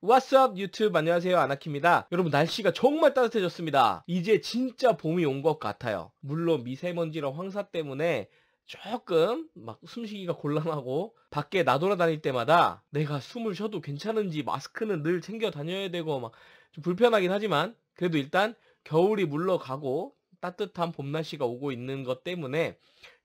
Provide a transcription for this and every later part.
What's up 유튜브, 안녕하세요, 아나키입니다. 여러분, 날씨가 정말 따뜻해졌습니다. 이제 진짜 봄이 온 것 같아요. 물론 미세먼지랑 황사 때문에 조금 막 숨쉬기가 곤란하고, 밖에 나돌아다닐 때마다 내가 숨을 쉬어도 괜찮은지 마스크는 늘 챙겨 다녀야 되고 막 좀 불편하긴 하지만, 그래도 일단 겨울이 물러가고 따뜻한 봄 날씨가 오고 있는 것 때문에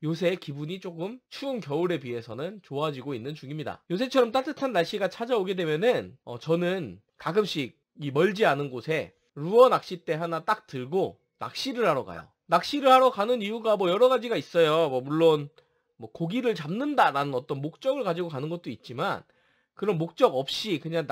요새 기분이 조금 추운 겨울에 비해서는 좋아지고 있는 중입니다. 요새처럼 따뜻한 날씨가 찾아오게 되면은 저는 가끔씩 이 멀지 않은 곳에 루어 낚싯대 하나 딱 들고 낚시를 하러 가요. 낚시를 하러 가는 이유가 뭐 여러 가지가 있어요. 뭐 물론 뭐 고기를 잡는다라는 어떤 목적을 가지고 가는 것도 있지만, 그런 목적 없이 그냥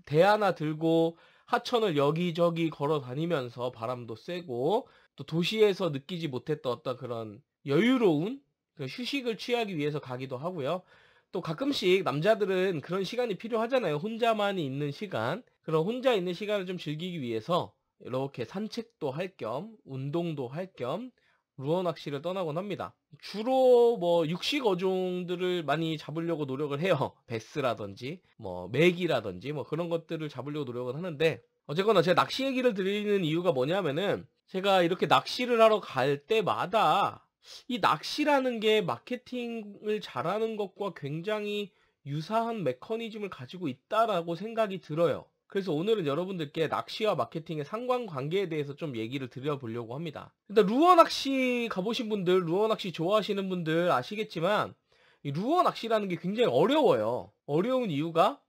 대 하나 들고 하천을 여기저기 걸어 다니면서 바람도 쐬고, 또 도시에서 느끼지 못했던 어떤 그런 여유로운 그 휴식을 취하기 위해서 가기도 하고요. 또 가끔씩 남자들은 그런 시간이 필요하잖아요. 혼자만이 있는 시간. 그런 혼자 있는 시간을 좀 즐기기 위해서 이렇게 산책도 할 겸, 운동도 할 겸 루어 낚시를 떠나곤 합니다. 주로 뭐 육식 어종들을 많이 잡으려고 노력을 해요. 베스라든지 뭐 메기라든지 뭐 그런 것들을 잡으려고 노력을 하는데, 어쨌거나 제가 낚시 얘기를 드리는 이유가 뭐냐면은, 제가 이렇게 낚시를 하러 갈 때마다 이 낚시라는 게 마케팅을 잘하는 것과 굉장히 유사한 메커니즘을 가지고 있다라고 생각이 들어요. 그래서 오늘은 여러분들께 낚시와 마케팅의 상관관계에 대해서 좀 얘기를 드려보려고 합니다. 일단 루어 낚시 가보신 분들, 루어 낚시 좋아하시는 분들 아시겠지만, 이 루어 낚시라는 게 굉장히 어려워요. 어려운 이유가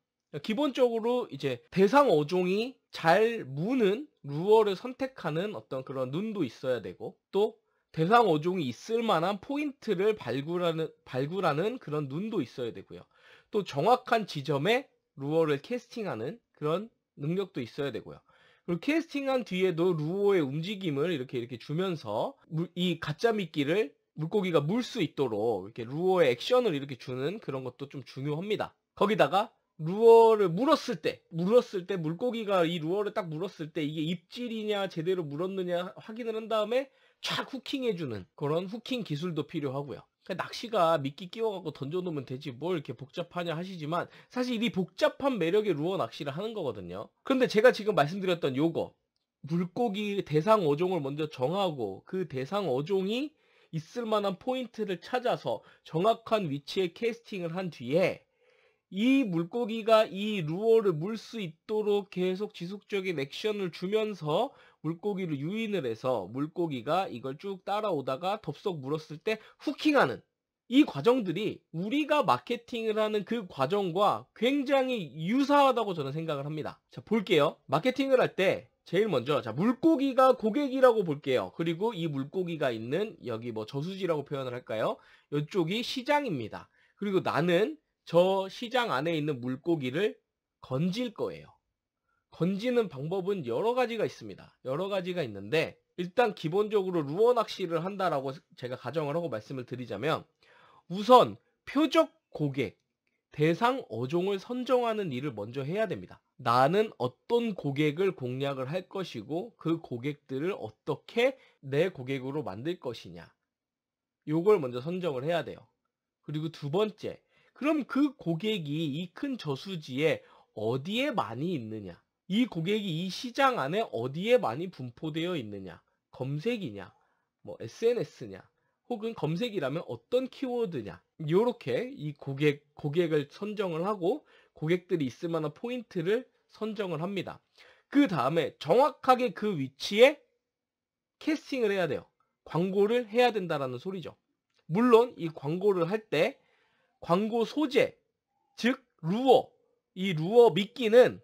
기본적으로 이제 대상 어종이 잘 무는 루어를 선택하는 어떤 그런 눈도 있어야 되고, 또 대상 어종이 있을 만한 포인트를 발굴하는 그런 눈도 있어야 되고요. 또 정확한 지점에 루어를 캐스팅하는 그런 능력도 있어야 되고요. 그리고 캐스팅한 뒤에도 루어의 움직임을 이렇게 주면서 이 가짜 미끼를 물고기가 물 수 있도록 이렇게 루어의 액션을 이렇게 주는 그런 것도 좀 중요합니다. 거기다가 루어를 물었을 때 물고기가 이 루어를 딱 물었을 때 이게 입질이냐 제대로 물었느냐 확인을 한 다음에 촥 후킹해주는 그런 후킹 기술도 필요하고요. 낚시가 미끼 끼워갖고 던져놓으면 되지 뭘 이렇게 복잡하냐 하시지만, 사실 이 복잡한 매력의 루어 낚시를 하는 거거든요. 그런데 제가 지금 말씀드렸던 요거, 물고기 대상 어종을 먼저 정하고 그 대상 어종이 있을 만한 포인트를 찾아서 정확한 위치에 캐스팅을 한 뒤에 이 물고기가 이 루어를 물 수 있도록 계속 지속적인 액션을 주면서 물고기를 유인을 해서 물고기가 이걸 쭉 따라오다가 덥석 물었을 때 후킹하는 이 과정들이 우리가 마케팅을 하는 그 과정과 굉장히 유사하다고 저는 생각을 합니다. 자, 볼게요. 마케팅을 할 때 제일 먼저, 자, 물고기가 고객이라고 볼게요. 그리고 이 물고기가 있는 여기 뭐 저수지라고 표현을 할까요? 이쪽이 시장입니다. 그리고 나는 저 시장 안에 있는 물고기를 건질 거예요. 건지는 방법은 여러 가지가 있습니다. 여러 가지가 있는데, 일단 기본적으로 루어 낚시를 한다라고 제가 가정을 하고 말씀을 드리자면, 우선 표적 고객, 대상 어종을 선정하는 일을 먼저 해야 됩니다. 나는 어떤 고객을 공략을 할 것이고 그 고객들을 어떻게 내 고객으로 만들 것이냐, 요걸 먼저 선정을 해야 돼요. 그리고 두 번째, 그럼 그 고객이 이 큰 저수지에 어디에 많이 있느냐? 이 고객이 이 시장 안에 어디에 많이 분포되어 있느냐? 검색이냐? 뭐 SNS냐? 혹은 검색이라면 어떤 키워드냐? 요렇게 이 고객을 선정을 하고 고객들이 있을 만한 포인트를 선정을 합니다. 그 다음에 정확하게 그 위치에 캐스팅을 해야 돼요. 광고를 해야 된다라는 소리죠. 물론 이 광고를 할 때 광고 소재, 즉 루어, 이 루어 미끼는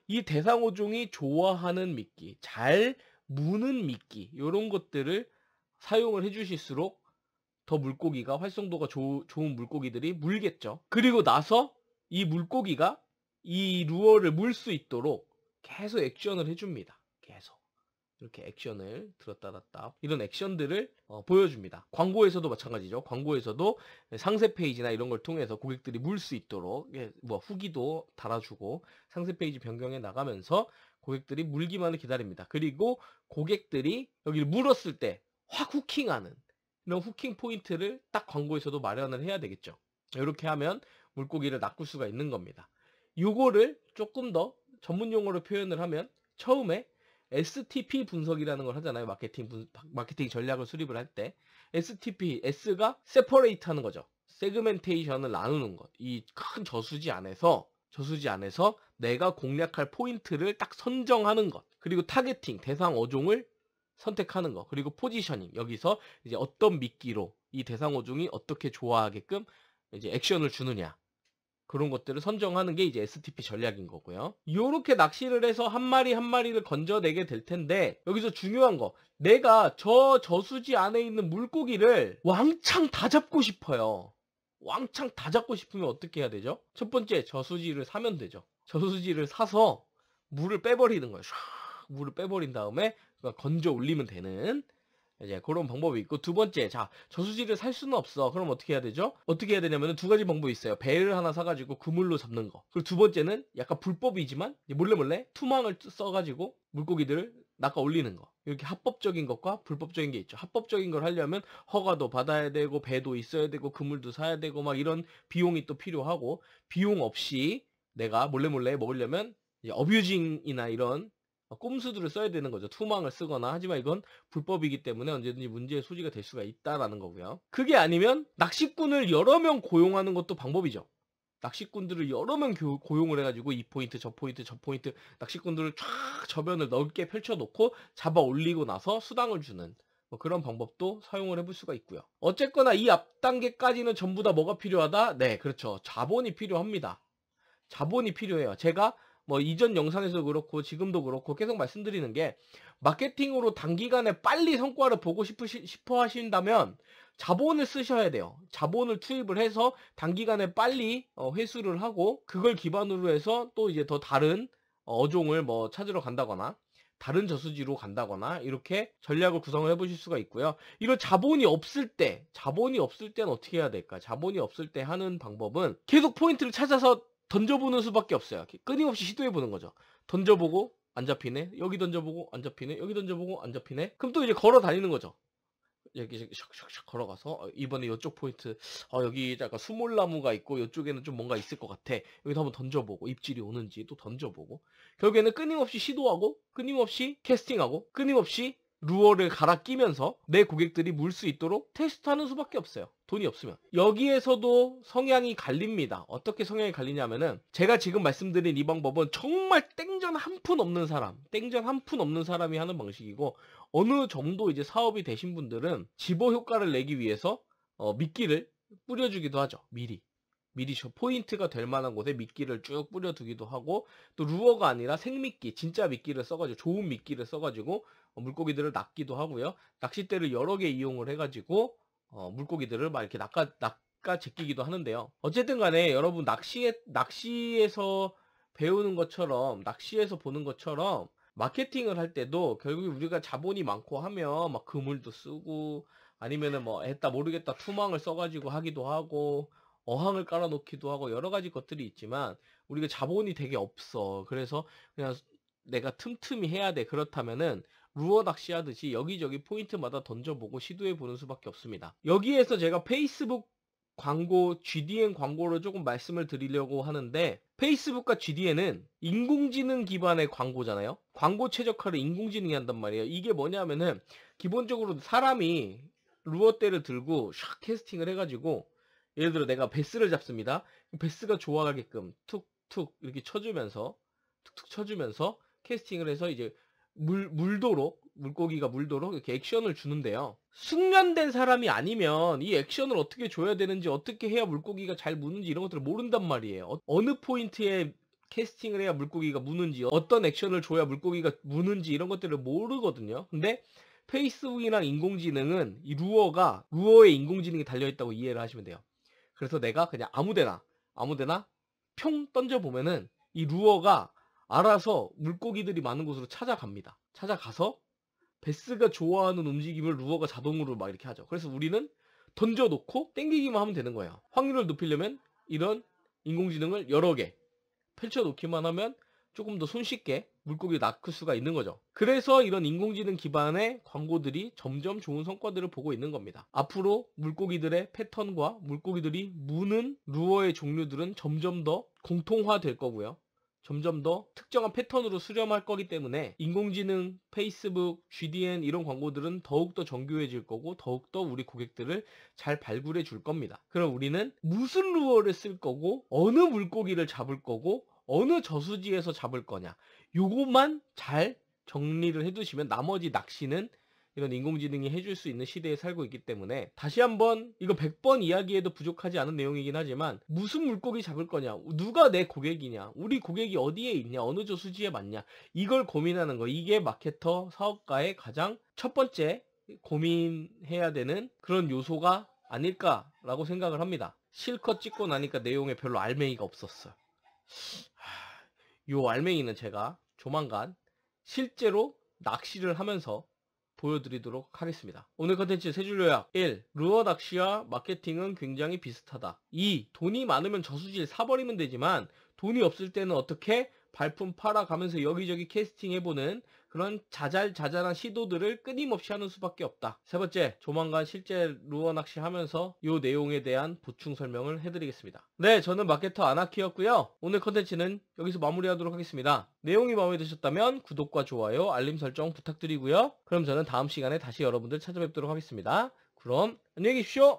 이 대상어종이 좋아하는 미끼, 잘 무는 미끼, 이런 것들을 사용을 해주실수록 더 물고기가 활성도가 좋은 물고기들이 물겠죠. 그리고 나서 이 물고기가 이 루어를 물 수 있도록 계속 액션을 해줍니다. 계속. 이렇게 액션을 들었다 놨다 이런 액션들을 보여줍니다. 광고에서도 마찬가지죠. 광고에서도 상세 페이지나 이런 걸 통해서 고객들이 물 수 있도록 뭐 후기도 달아주고 상세 페이지 변경해 나가면서 고객들이 물기만을 기다립니다. 그리고 고객들이 여기를 물었을 때 확 후킹하는 이런 후킹 포인트를 딱 광고에서도 마련을 해야 되겠죠. 이렇게 하면 물고기를 낚을 수가 있는 겁니다. 요거를 조금 더 전문 용어로 표현을 하면 처음에 STP 분석이라는 걸 하잖아요. 마케팅 전략을 수립을 할 때. STP, S가 separate 하는 거죠. 세그멘테이션을 나누는 것. 이 큰 저수지 안에서 내가 공략할 포인트를 딱 선정하는 것. 그리고 타겟팅, 대상 어종을 선택하는 것. 그리고 포지셔닝, 여기서 이제 어떤 미끼로 이 대상 어종이 어떻게 좋아하게끔 이제 액션을 주느냐. 그런 것들을 선정하는 게 이제 STP 전략인 거고요. 요렇게 낚시를 해서 한 마리 한 마리를 건져내게 될 텐데, 여기서 중요한 거, 내가 저 저수지 안에 있는 물고기를 왕창 다 잡고 싶어요. 왕창 다 잡고 싶으면 어떻게 해야 되죠? 첫 번째, 저수지를 사면 되죠. 저수지를 사서 물을 빼버리는 거예요. 샥 물을 빼버린 다음에 건져 올리면 되는 이제 그런 방법이 있고, 두 번째, 자, 저수지를 살 수는 없어. 그럼 어떻게 해야 되죠? 어떻게 해야 되냐면 두 가지 방법이 있어요. 배를 하나 사가지고 그물로 잡는 거. 그리고 두 번째는 약간 불법이지만 몰래 투망을 써가지고 물고기들을 낚아 올리는 거. 이렇게 합법적인 것과 불법적인 게 있죠. 합법적인 걸 하려면 허가도 받아야 되고 배도 있어야 되고 그물도 사야 되고 막 이런 비용이 또 필요하고, 비용 없이 내가 몰래 먹으려면 이제 어뷰징이나 이런 꼼수들을 써야 되는 거죠. 투망을 쓰거나. 하지만 이건 불법이기 때문에 언제든지 문제의 소지가 될 수가 있다라는 거고요. 그게 아니면 낚시꾼을 여러 명 고용하는 것도 방법이죠. 낚시꾼들을 여러 명 고용을 해가지고 이 포인트, 저 포인트, 저 포인트 낚시꾼들을 쫙 저변을 넓게 펼쳐놓고 잡아 올리고 나서 수당을 주는 뭐 그런 방법도 사용을 해볼 수가 있고요. 어쨌거나 이 앞 단계까지는 전부 다 뭐가 필요하다? 네, 그렇죠. 자본이 필요합니다. 자본이 필요해요. 제가 뭐 이전 영상에서도 그렇고 지금도 그렇고 계속 말씀드리는 게, 마케팅으로 단기간에 빨리 성과를 보고 싶어 하신다면 자본을 쓰셔야 돼요. 자본을 투입을 해서 단기간에 빨리 회수를 하고, 그걸 기반으로 해서 또 이제 더 다른 어종을 뭐 찾으러 간다거나 다른 저수지로 간다거나 이렇게 전략을 구성을 해보실 수가 있고요. 이런 자본이 없을 때는 어떻게 해야 될까? 자본이 없을 때 하는 방법은 계속 포인트를 찾아서 던져보는 수밖에 없어요. 끊임없이 시도해보는 거죠. 던져보고 안 잡히네. 여기 던져보고 안 잡히네. 여기 던져보고 안 잡히네. 그럼 또 이제 걸어 다니는 거죠. 여기 샥샥샥 걸어가서 이번에 이쪽 포인트, 여기 약간 수몰나무가 있고 이쪽에는 좀 뭔가 있을 것 같아. 여기도 한번 던져보고 입질이 오는지 또 던져보고, 결국에는 끊임없이 시도하고 끊임없이 캐스팅하고 끊임없이 루어를 갈아 끼면서 내 고객들이 물 수 있도록 테스트하는 수밖에 없어요. 돈이 없으면. 여기에서도 성향이 갈립니다. 어떻게 성향이 갈리냐면은, 제가 지금 말씀드린 이 방법은 정말 땡전 한 푼 없는 사람이 하는 방식이고, 어느 정도 이제 사업이 되신 분들은 집어 효과를 내기 위해서 미끼를 뿌려주기도 하죠. 미리 저 포인트가 될 만한 곳에 미끼를 쭉 뿌려두기도 하고, 또 루어가 아니라 생미끼, 진짜 미끼를 써가지고, 좋은 미끼를 써가지고 물고기들을 낚기도 하고요. 낚싯대를 여러 개 이용을 해가지고 물고기들을 막 이렇게 낚아 제끼기도 하는데요. 어쨌든 간에 여러분, 낚시에서 배우는 것처럼, 낚시에서 보는 것처럼 마케팅을 할 때도 결국에 우리가 자본이 많고 하면 막 그물도 쓰고, 아니면은 뭐 했다 모르겠다 투망을 써가지고 하기도 하고, 어항을 깔아놓기도 하고 여러 가지 것들이 있지만, 우리가 자본이 되게 없어. 그래서 그냥 내가 틈틈이 해야 돼. 그렇다면은 루어 낚시하듯이 여기저기 포인트마다 던져보고 시도해보는 수밖에 없습니다. 여기에서 제가 페이스북 광고, GDN 광고를 조금 말씀을 드리려고 하는데, 페이스북과 GDN은 인공지능 기반의 광고잖아요. 광고 최적화를 인공지능이 한단 말이에요. 이게 뭐냐면은, 기본적으로 사람이 루어대를 들고 샥 캐스팅을 해가지고, 예를 들어 내가 베스를 잡습니다. 베스가 좋아하게끔 툭툭 이렇게 쳐주면서, 툭툭 쳐주면서 캐스팅을 해서 이제 물고기가 물도록 이렇게 액션을 주는데요. 숙련된 사람이 아니면 이 액션을 어떻게 줘야 되는지, 어떻게 해야 물고기가 잘 무는지 이런 것들을 모른단 말이에요. 어느 포인트에 캐스팅을 해야 물고기가 무는지, 어떤 액션을 줘야 물고기가 무는지 이런 것들을 모르거든요. 근데 페이스북이랑 인공지능은 이 루어에 인공지능이 달려있다고 이해를 하시면 돼요. 그래서 내가 그냥 아무데나 평 던져보면은 이 루어가 알아서 물고기들이 많은 곳으로 찾아갑니다. 찾아가서 베스가 좋아하는 움직임을 루어가 자동으로 막 이렇게 하죠. 그래서 우리는 던져놓고 땡기기만 하면 되는 거예요. 확률을 높이려면 이런 인공지능을 여러 개 펼쳐놓기만 하면 조금 더 손쉽게 물고기를 낚을 수가 있는 거죠. 그래서 이런 인공지능 기반의 광고들이 점점 좋은 성과들을 보고 있는 겁니다. 앞으로 물고기들의 패턴과 물고기들이 무는 루어의 종류들은 점점 더 공통화될 거고요. 점점 더 특정한 패턴으로 수렴할 거기 때문에 인공지능, 페이스북, GDN 이런 광고들은 더욱더 정교해질 거고 더욱더 우리 고객들을 잘 발굴해 줄 겁니다. 그럼 우리는 무슨 루어를 쓸 거고 어느 물고기를 잡을 거고 어느 저수지에서 잡을 거냐 요것만 잘 정리를 해두시면 나머지 낚시는 이런 인공지능이 해줄 수 있는 시대에 살고 있기 때문에 다시 한번 이거 100번 이야기해도 부족하지 않은 내용이긴 하지만 무슨 물고기 잡을 거냐, 누가 내 고객이냐, 우리 고객이 어디에 있냐, 어느 저수지에 맞냐 이걸 고민하는 거, 이게 마케터 사업가의 가장 첫 번째 고민해야 되는 그런 요소가 아닐까라고 생각을 합니다. 실컷 찍고 나니까 내용에 별로 알맹이가 없었어요. 요 알맹이는 제가 조만간 실제로 낚시를 하면서 보여드리도록 하겠습니다. 오늘 컨텐츠 세 줄 요약. 1. 루어 낚시와 마케팅은 굉장히 비슷하다. 2. 돈이 많으면 저수지를 사버리면 되지만 돈이 없을 때는 어떻게 발품 팔아가면서 여기저기 캐스팅해보는 그런 자잘자잘한 시도들을 끊임없이 하는 수밖에 없다. 세 번째, 조만간 실제 루어 낚시 하면서 이 내용에 대한 보충 설명을 해드리겠습니다. 네, 저는 마케터 아나키였고요. 오늘 컨텐츠는 여기서 마무리하도록 하겠습니다. 내용이 마음에 드셨다면 구독과 좋아요, 알림 설정 부탁드리고요. 그럼 저는 다음 시간에 다시 여러분들 찾아뵙도록 하겠습니다. 그럼 안녕히 계십시오.